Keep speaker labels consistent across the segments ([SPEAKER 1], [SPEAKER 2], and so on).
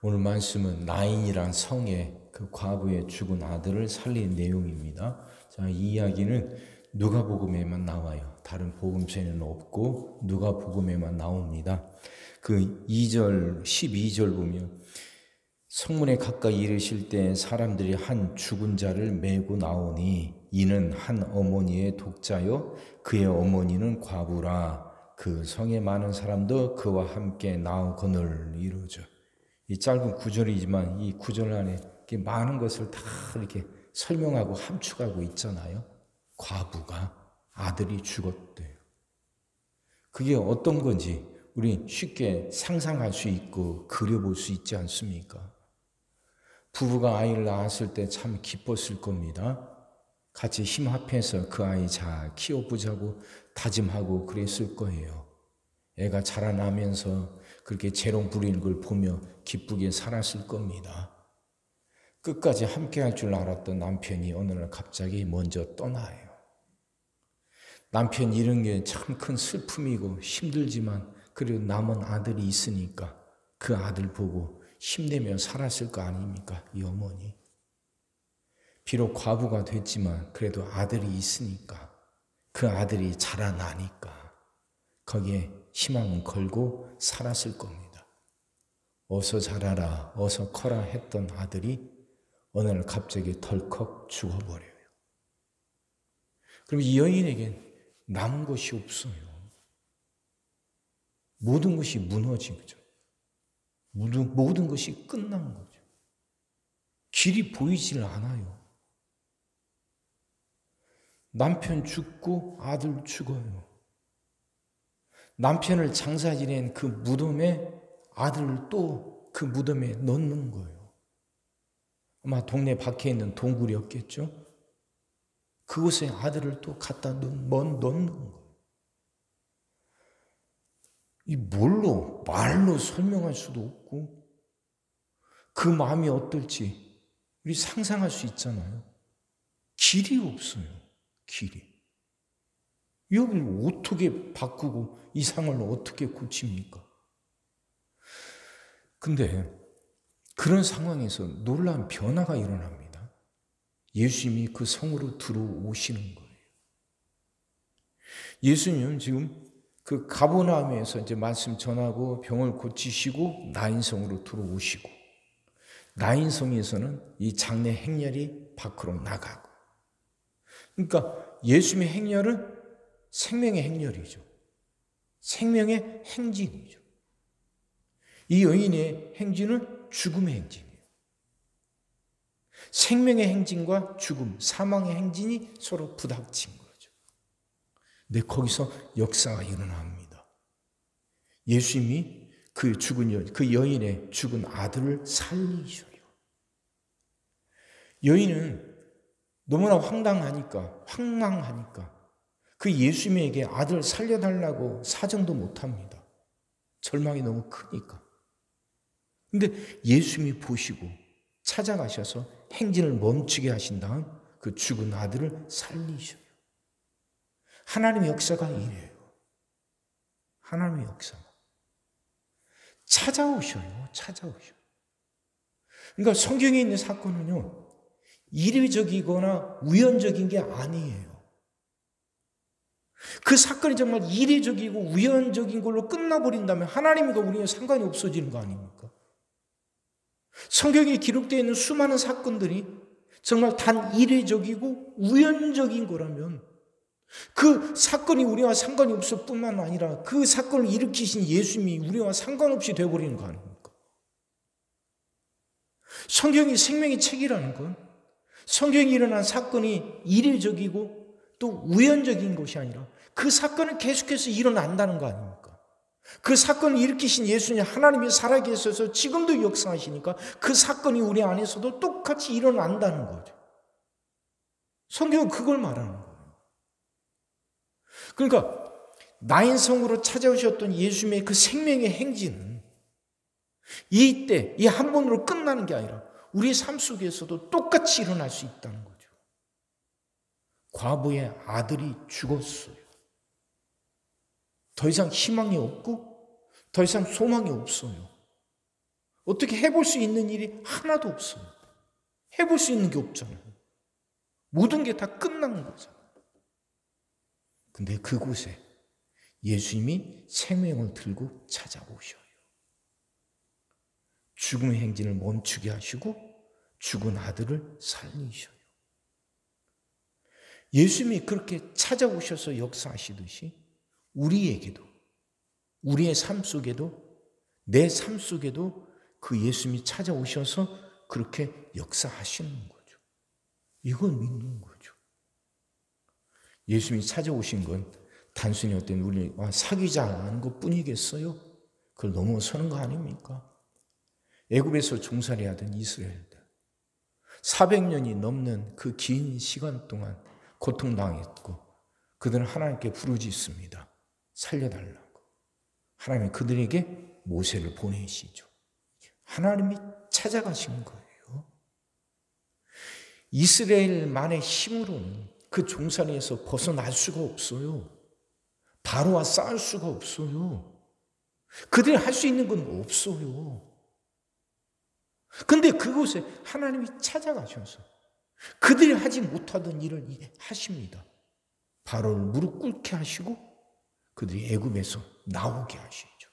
[SPEAKER 1] 오늘 말씀은 나인이란 성의 그 과부의 죽은 아들을 살린 내용입니다. 자, 이 이야기는 누가복음에만 나와요. 다른 복음서에는 없고 누가복음에만 나옵니다. 그 2절, 12절 보면 성문에 가까이 이르실 때 사람들이 한 죽은 자를 메고 나오니 이는 한 어머니의 독자요 그의 어머니는 과부라. 그 성에 많은 사람도 그와 함께 나오거늘. 이루죠. 이 짧은 구절이지만 이 구절 안에 많은 것을 다 이렇게 설명하고 함축하고 있잖아요. 과부가 아들이 죽었대요. 그게 어떤 건지 우리 쉽게 상상할 수 있고 그려볼 수 있지 않습니까? 부부가 아이를 낳았을 때 참 기뻤을 겁니다. 같이 힘 합해서 그 아이 잘 키워보자고 다짐하고 그랬을 거예요. 애가 자라나면서 그렇게 재롱 부리는 걸 보며 기쁘게 살았을 겁니다. 끝까지 함께 할 줄 알았던 남편이 어느 날 갑자기 먼저 떠나요. 남편 잃은 게 참 큰 슬픔이고 힘들지만 그래도 남은 아들이 있으니까 그 아들 보고 힘내며 살았을 거 아닙니까? 이 어머니. 비록 과부가 됐지만 그래도 아들이 있으니까 그 아들이 자라나니까 거기에 희망을 걸고 살았을 겁니다. 어서 자라라, 어서 커라 했던 아들이 어느 날 갑자기 덜컥 죽어버려요. 그럼 이 여인에겐 남은 것이 없어요. 모든 것이 무너진 거죠. 모든 것이 끝난 거죠. 길이 보이질 않아요. 남편 죽고 아들 죽어요. 남편을 장사 지낸 그 무덤에 아들을 또 그 무덤에 넣는 거예요. 아마 동네 밖에 있는 동굴이었겠죠. 그곳에 아들을 또 갖다 넣는 거예요. 이 말로 설명할 수도 없고 그 마음이 어떨지 우리 상상할 수 있잖아요. 길이 없어요. 길이. 여기를 어떻게 바꾸고 이 상황을 어떻게 고칩니까? 근데 그런 상황에서 놀라운 변화가 일어납니다. 예수님이 그 성으로 들어오시는 거예요. 예수님은 지금 그 가버나움에서 이제 말씀 전하고 병을 고치시고 나인성으로 들어오시고 나인성에서는 이 장래 행렬이 밖으로 나가고 그러니까 예수님의 행렬은 생명의 행렬이죠. 생명의 행진이죠. 이 여인의 행진은 죽음의 행진이에요. 생명의 행진과 죽음, 사망의 행진이 서로 부닥친 거죠. 근데 거기서 역사가 일어납니다. 예수님이 그 여인의 죽은 아들을 살리셔요. 여인은 너무나 황당하니까 그 예수님에게 아들 살려달라고 사정도 못합니다. 절망이 너무 크니까. 근데 예수님이 보시고 찾아가셔서 행진을 멈추게 하신 다음 그 죽은 아들을 살리셔요. 하나님의 역사가 이래요. 하나님의 역사가. 찾아오셔요. 그러니까 성경에 있는 사건은요. 이례적이거나 우연적인 게 아니에요. 그 사건이 정말 이례적이고 우연적인 걸로 끝나버린다면 하나님과 우리는 상관이 없어지는 거 아닙니까? 성경에 기록되어 있는 수많은 사건들이 정말 단 이례적이고 우연적인 거라면 그 사건이 우리와 상관이 없을 뿐만 아니라 그 사건을 일으키신 예수님이 우리와 상관없이 되어버리는 거 아닙니까? 성경이 생명의 책이라는 건 성경에 일어난 사건이 이례적이고 또 우연적인 것이 아니라 그 사건은 계속해서 일어난다는 거 아닙니까? 그 사건을 일으키신 예수님 하나님이 살아계셔서 지금도 역사하시니까 그 사건이 우리 안에서도 똑같이 일어난다는 거죠. 성경은 그걸 말하는 거예요. 그러니까 나인성으로 찾아오셨던 예수님의 그 생명의 행진은 이때 이 한 번으로 끝나는 게 아니라 우리의 삶 속에서도 똑같이 일어날 수 있다는 거죠. 과부의 아들이 죽었어요. 더 이상 희망이 없고 더 이상 소망이 없어요. 어떻게 해볼 수 있는 일이 하나도 없어요. 해볼 수 있는 게 없잖아요. 모든 게 다 끝난 거잖아요. 근데 그곳에 예수님이 생명을 들고 찾아오셔요. 죽음의 행진을 멈추게 하시고 죽은 아들을 살리셔요. 예수님이 그렇게 찾아오셔서 역사하시듯이 우리에게도, 우리의 삶 속에도, 내 삶 속에도 그 예수님이 찾아오셔서 그렇게 역사하시는 거죠. 이건 믿는 거죠. 예수님이 찾아오신 건 단순히 어떤 우리 사귀자는 것뿐이겠어요? 그걸 넘어서는 거 아닙니까? 애굽에서 종살이 하던 이스라엘들 400년이 넘는 그 긴 시간 동안 고통당했고 그들은 하나님께 부르짖습니다. 살려달라고. 하나님이 그들에게 모세를 보내시죠. 하나님이 찾아가신 거예요. 이스라엘만의 힘으로는 그 종살이에서 벗어날 수가 없어요. 바로와 싸울 수가 없어요. 그들이 할 수 있는 건 없어요. 근데 그곳에 하나님이 찾아가셔서 그들이 하지 못하던 일을 하십니다. 바로를 무릎 꿇게 하시고 그들이 애굽에서 나오게 하시죠.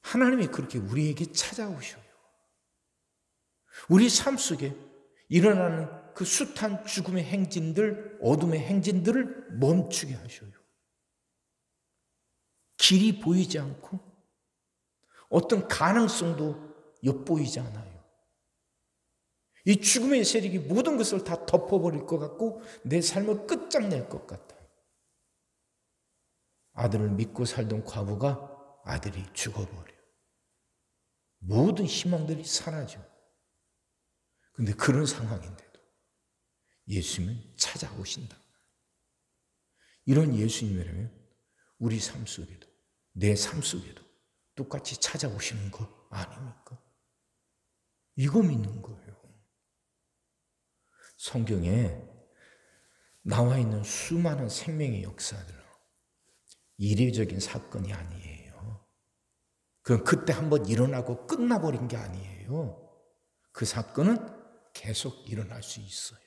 [SPEAKER 1] 하나님이 그렇게 우리에게 찾아오셔요. 우리 삶 속에 일어나는 그 숱한 죽음의 행진들, 어둠의 행진들을 멈추게 하셔요. 길이 보이지 않고 어떤 가능성도 엿보이지 않아요. 이 죽음의 세력이 모든 것을 다 덮어버릴 것 같고 내 삶을 끝장낼 것 같아요. 아들을 믿고 살던 과부가 아들이 죽어버려요. 모든 희망들이 사라져. 근데 그런 상황인데도 예수님은 찾아오신다. 이런 예수님이라면 우리 삶 속에도, 내 삶 속에도 똑같이 찾아오시는 거 아닙니까? 이거 믿는 거예요. 성경에 나와 있는 수많은 생명의 역사들은 이례적인 사건이 아니에요. 그건 그때 한번 일어나고 끝나버린 게 아니에요. 그 사건은 계속 일어날 수 있어요.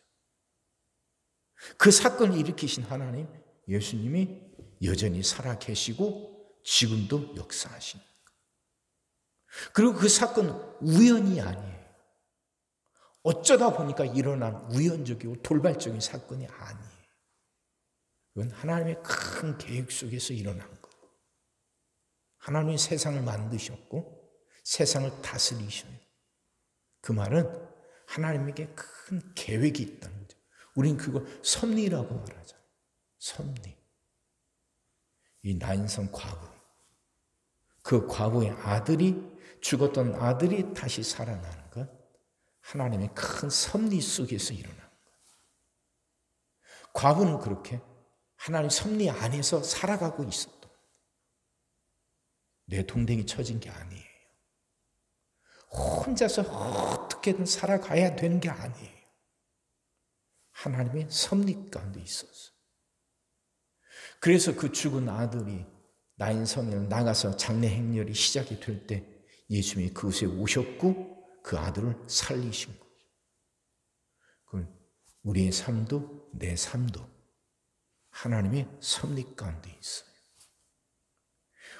[SPEAKER 1] 그 사건을 일으키신 하나님, 예수님이 여전히 살아계시고 지금도 역사하십니다. 그리고 그 사건은 우연이 아니에요. 어쩌다 보니까 일어난 우연적이고 돌발적인 사건이 아니에요. 그건 하나님의 큰 계획 속에서 일어난 거예요. 하나님이 세상을 만드셨고 세상을 다스리셔요. 그 말은 하나님에게 큰 계획이 있다는 거죠. 우린 그걸 섭리라고 말하잖아요. 섭리. 이 나인성 과부. 그 과부의 아들이, 죽었던 아들이 다시 살아나는 것. 하나님의 큰 섭리 속에서 일어난 거예요. 과부는 그렇게 하나님 섭리 안에서 살아가고 있었던 거예요. 내 동댕이 쳐진 게 아니에요. 혼자서 어떻게든 살아가야 되는 게 아니에요. 하나님의 섭리 가운데 있었어요. 그래서 그 죽은 아들이 나인성에 나가서 장례 행렬이 시작이 될 때 예수님이 그곳에 오셨고 그 아들을 살리신 거죠. 그건 우리의 삶도 내 삶도 하나님의 섭리 가운데 있어요.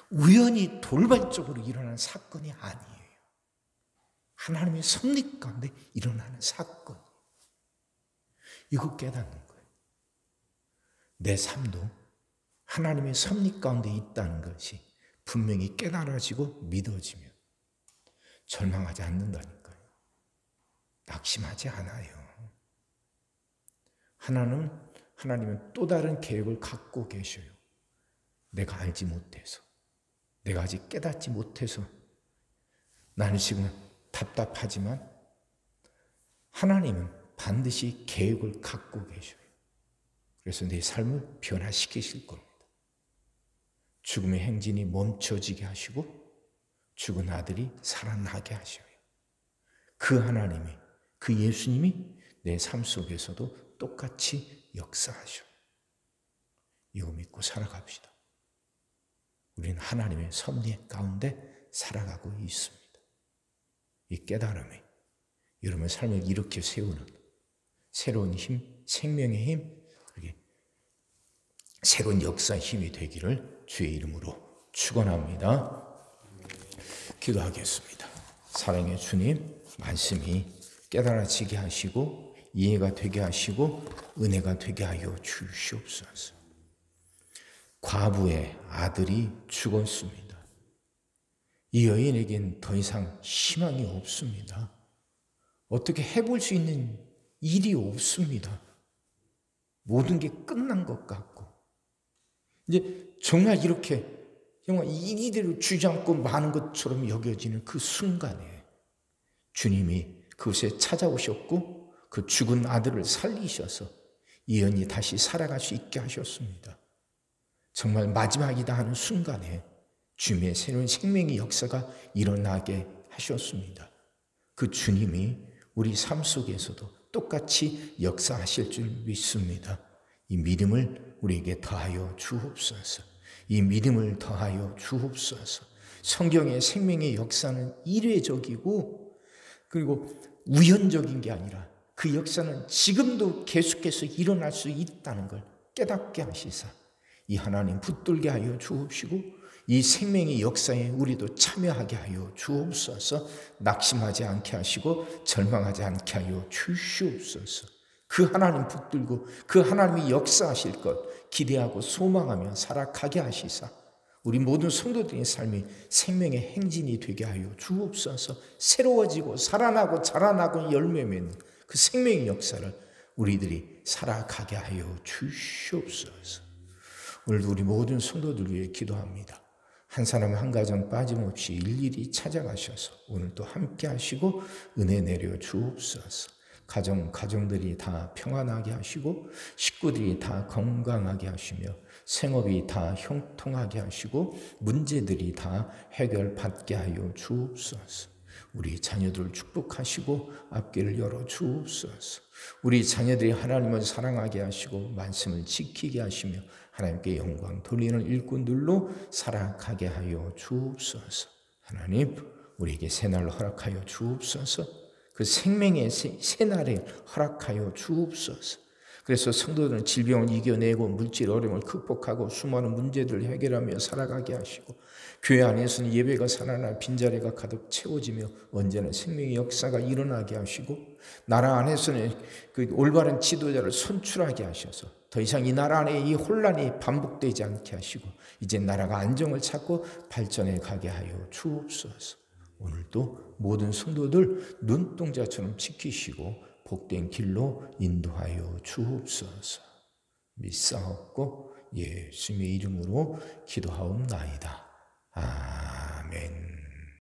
[SPEAKER 1] 우연히 돌발적으로 일어나는 사건이 아니에요. 하나님의 섭리 가운데 일어나는 사건. 이거 깨닫는 거예요. 내 삶도 하나님의 섭리 가운데 있다는 것이 분명히 깨달아지고 믿어지면 절망하지 않는다니까요. 낙심하지 않아요. 하나님은 또 다른 계획을 갖고 계셔요. 내가 알지 못해서, 내가 아직 깨닫지 못해서 나는 지금 답답하지만 하나님은 반드시 계획을 갖고 계셔요. 그래서 내 삶을 변화시키실 겁니다. 죽음의 행진이 멈춰지게 하시고 죽은 아들이 살아나게 하셔요. 그 하나님이, 그 예수님이 내 삶 속에서도 똑같이 역사하셔요. 이거 믿고 살아갑시다. 우리는 하나님의 섭리 가운데 살아가고 있습니다. 이 깨달음이 여러분의 삶을 이렇게 세우는 새로운 힘, 생명의 힘, 이렇게 새로운 역사의 힘이 되기를 주의 이름으로 축원합니다. 기도하겠습니다. 사랑의 주님, 말씀이 깨달아지게 하시고 이해가 되게 하시고 은혜가 되게 하여 주시옵소서. 과부의 아들이 죽었습니다. 이 여인에겐 더 이상 희망이 없습니다. 어떻게 해볼 수 있는 일이 없습니다. 모든 게 끝난 것 같고 이제 정말 이렇게 정말 이대로 주저앉고 마는 것처럼 여겨지는 그 순간에 주님이 그곳에 찾아오셨고 그 죽은 아들을 살리셔서 이 여인이 다시 살아갈 수 있게 하셨습니다. 정말 마지막이다 하는 순간에 주님의 새로운 생명의 역사가 일어나게 하셨습니다. 그 주님이 우리 삶 속에서도 똑같이 역사하실 줄 믿습니다. 이 믿음을 우리에게 더하여 주옵소서. 이 믿음을 더하여 주옵소서. 성경의 생명의 역사는 이례적이고 그리고 우연적인 게 아니라 그 역사는 지금도 계속해서 일어날 수 있다는 걸 깨닫게 하시사 이 하나님 붙들게 하여 주옵시고 이 생명의 역사에 우리도 참여하게 하여 주옵소서. 낙심하지 않게 하시고 절망하지 않게 하여 주시옵소서. 그 하나님 붙들고 그 하나님이 역사하실 것 기대하고 소망하며 살아가게 하시사 우리 모든 성도들의 삶이 생명의 행진이 되게 하여 주옵소서. 새로워지고 살아나고 자라나고 열매 맺는 그 생명의 역사를 우리들이 살아가게 하여 주시옵소서. 오늘도 우리 모든 성도들 위해 기도합니다. 한 사람 한 가정 빠짐없이 일일이 찾아가셔서 오늘도 함께 하시고 은혜 내려 주옵소서. 가정들이 다 평안하게 하시고 식구들이 다 건강하게 하시며 생업이 다 형통하게 하시고 문제들이 다 해결받게 하여 주옵소서. 우리 자녀들을 축복하시고 앞길을 열어 주옵소서. 우리 자녀들이 하나님을 사랑하게 하시고 말씀을 지키게 하시며 하나님께 영광 돌리는 일꾼들로 살아가게 하여 주옵소서. 하나님 우리에게 새날을 허락하여 주옵소서. 그 생명의 새날에 허락하여 주옵소서. 그래서 성도들은 질병을 이겨내고 물질 어려움을 극복하고 수많은 문제들을 해결하며 살아가게 하시고 교회 안에서는 예배가 살아나 빈자리가 가득 채워지며 언제나 생명의 역사가 일어나게 하시고 나라 안에서는 그 올바른 지도자를 선출하게 하셔서 더 이상 이 나라 안에 이 혼란이 반복되지 않게 하시고 이제 나라가 안정을 찾고 발전해 가게 하여 주옵소서. 오늘도 모든 성도들 눈동자처럼 지키시고 복된 길로 인도하여 주옵소서. 믿사옵고 예수님의 이름으로 기도하옵나이다. 아멘.